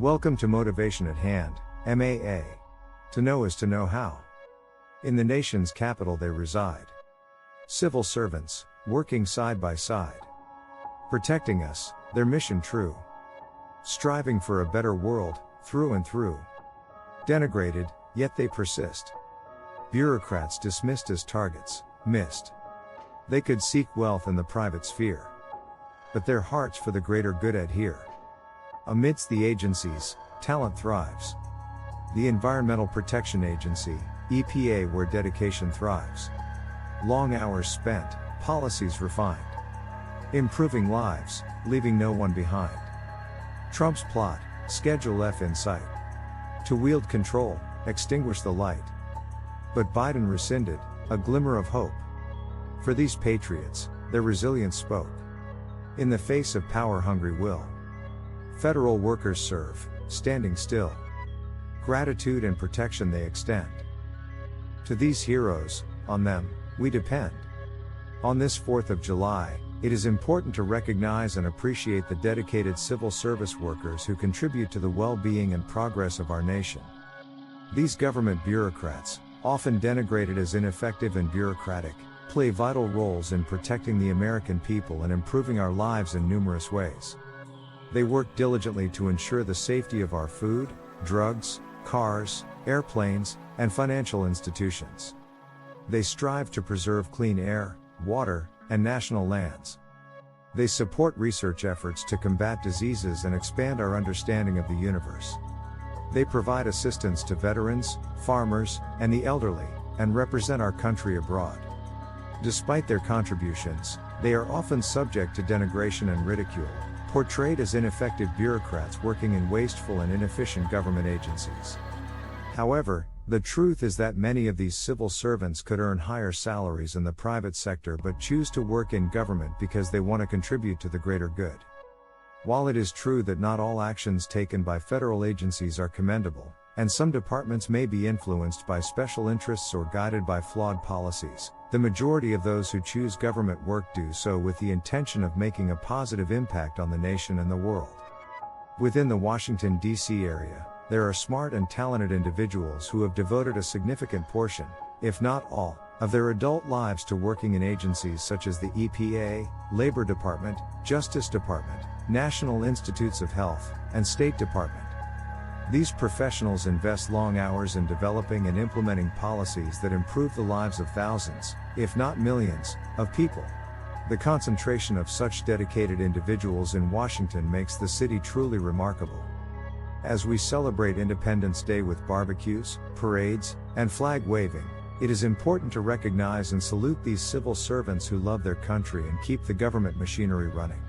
Welcome to Motivation at Hand, MAA. To know is to know how. In the nation's capital they reside. Civil servants, working side by side. Protecting us, their mission true. Striving for a better world, through and through. Denigrated, yet they persist. Bureaucrats dismissed as targets, missed. They could seek wealth in the private sphere. But their hearts for the greater good adhere. Amidst the agencies, talent thrives. The Environmental Protection Agency, EPA, where dedication thrives. Long hours spent, policies refined. Improving lives, leaving no one behind. Trump's plot, Schedule F in sight. To wield control, extinguish the light. But Biden rescinded, a glimmer of hope. For these patriots, their resilience spoke. In the face of power-hungry will. Federal workers serve, standing still. Gratitude and protection they extend. To these heroes, on them, we depend. On this 4th of July, it is important to recognize and appreciate the dedicated civil service workers who contribute to the well-being and progress of our nation. These government bureaucrats, often denigrated as ineffective and bureaucratic, play vital roles in protecting the American people and improving our lives in numerous ways. They work diligently to ensure the safety of our food, drugs, cars, airplanes, and financial institutions. They strive to preserve clean air, water, and national lands. They support research efforts to combat diseases and expand our understanding of the universe. They provide assistance to veterans, farmers, and the elderly, and represent our country abroad. Despite their contributions, they are often subject to denigration and ridicule, portrayed as ineffective bureaucrats working in wasteful and inefficient government agencies. However, the truth is that many of these civil servants could earn higher salaries in the private sector but choose to work in government because they want to contribute to the greater good. While it is true that not all actions taken by federal agencies are commendable, and some departments may be influenced by special interests or guided by flawed policies, the majority of those who choose government work do so with the intention of making a positive impact on the nation and the world. Within the Washington, D.C. area, there are smart and talented individuals who have devoted a significant portion, if not all, of their adult lives to working in agencies such as the EPA, Labor Department, Justice Department, National Institutes of Health, and State Department. These professionals invest long hours in developing and implementing policies that improve the lives of thousands, if not millions, of people. The concentration of such dedicated individuals in Washington makes the city truly remarkable. As we celebrate Independence Day with barbecues, parades, and flag waving, it is important to recognize and salute these civil servants who love their country and keep the government machinery running.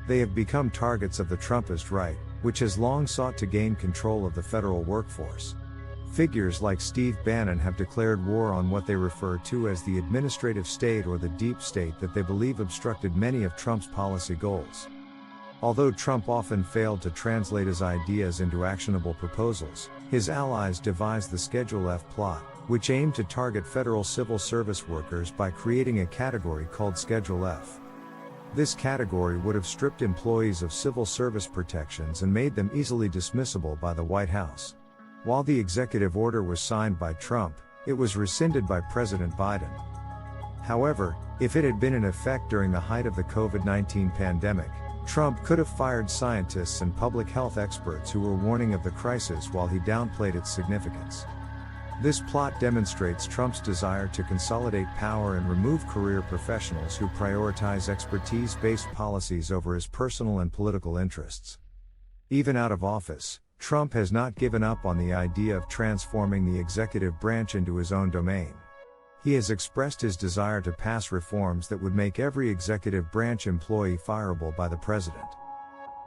They have become targets of the Trumpist right, which has long sought to gain control of the federal workforce. Figures like Steve Bannon have declared war on what they refer to as the administrative state or the deep state that they believe obstructed many of Trump's policy goals. Although Trump often failed to translate his ideas into actionable proposals, his allies devised the Schedule F plot, which aimed to target federal civil service workers by creating a category called Schedule F. This category would have stripped employees of civil service protections and made them easily dismissible by the White House. While the executive order was signed by Trump, it was rescinded by President Biden. However, if it had been in effect during the height of the COVID-19 pandemic, Trump could have fired scientists and public health experts who were warning of the crisis while he downplayed its significance. This plot demonstrates Trump's desire to consolidate power and remove career professionals who prioritize expertise-based policies over his personal and political interests. Even out of office, Trump has not given up on the idea of transforming the executive branch into his own domain. He has expressed his desire to pass reforms that would make every executive branch employee fireable by the president.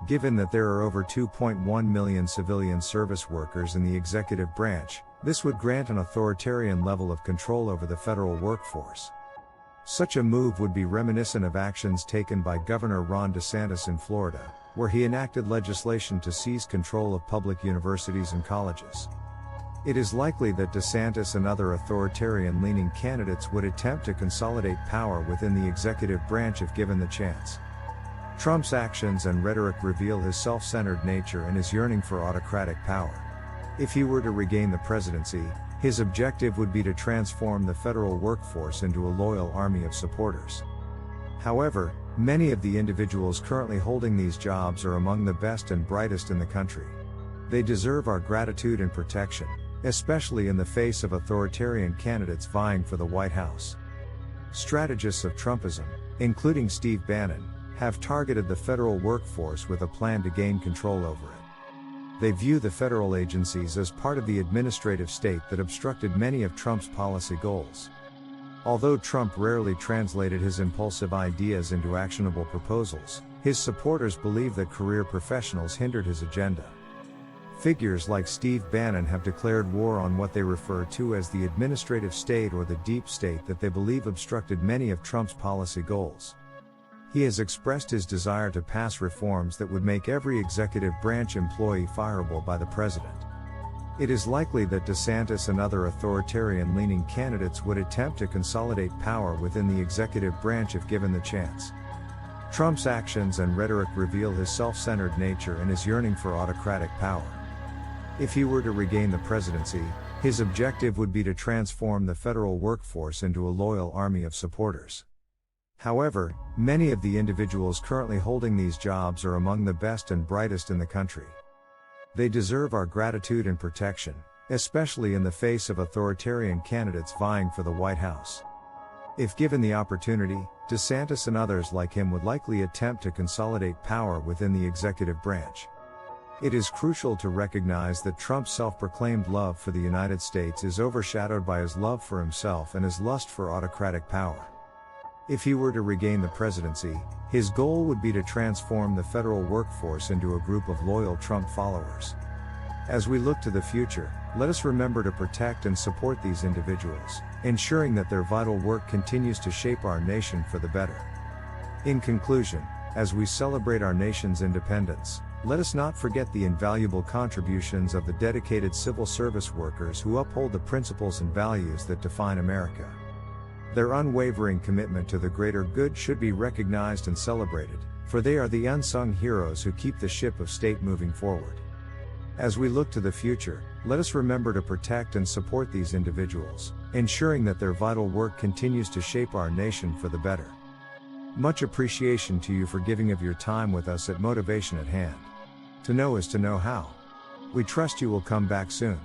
Given that there are over 2.1 million civilian service workers in the executive branch, this would grant an authoritarian level of control over the federal workforce. Such a move would be reminiscent of actions taken by Governor Ron DeSantis in Florida, where he enacted legislation to seize control of public universities and colleges. It is likely that DeSantis and other authoritarian-leaning candidates would attempt to consolidate power within the executive branch if given the chance. Trump's actions and rhetoric reveal his self-centered nature and his yearning for autocratic power. If he were to regain the presidency, his objective would be to transform the federal workforce into a loyal army of supporters. However, many of the individuals currently holding these jobs are among the best and brightest in the country. They deserve our gratitude and protection, especially in the face of authoritarian candidates vying for the White House. Strategists of Trumpism, including Steve Bannon, have targeted the federal workforce with a plan to gain control over it. They view the federal agencies as part of the administrative state that obstructed many of Trump's policy goals. Although Trump rarely translated his impulsive ideas into actionable proposals, his supporters believe that career professionals hindered his agenda. Figures like Steve Bannon have declared war on what they refer to as the administrative state or the deep state that they believe obstructed many of Trump's policy goals. He has expressed his desire to pass reforms that would make every executive branch employee fireable by the president. It is likely that DeSantis and other authoritarian-leaning candidates would attempt to consolidate power within the executive branch if given the chance. Trump's actions and rhetoric reveal his self-centered nature and his yearning for autocratic power. If he were to regain the presidency, his objective would be to transform the federal workforce into a loyal army of supporters. However, many of the individuals currently holding these jobs are among the best and brightest in the country. They deserve our gratitude and protection, especially in the face of authoritarian candidates vying for the White House. If given the opportunity, DeSantis and others like him would likely attempt to consolidate power within the executive branch. It is crucial to recognize that Trump's self-proclaimed love for the United States is overshadowed by his love for himself and his lust for autocratic power. If he were to regain the presidency, his goal would be to transform the federal workforce into a group of loyal Trump followers. As we look to the future, let us remember to protect and support these individuals, ensuring that their vital work continues to shape our nation for the better. In conclusion, as we celebrate our nation's independence, let us not forget the invaluable contributions of the dedicated civil service workers who uphold the principles and values that define America. Their unwavering commitment to the greater good should be recognized and celebrated, for they are the unsung heroes who keep the ship of state moving forward. As we look to the future, let us remember to protect and support these individuals, ensuring that their vital work continues to shape our nation for the better. Much appreciation to you for giving of your time with us at Motivation at Hand. To know is to know how. We trust you will come back soon.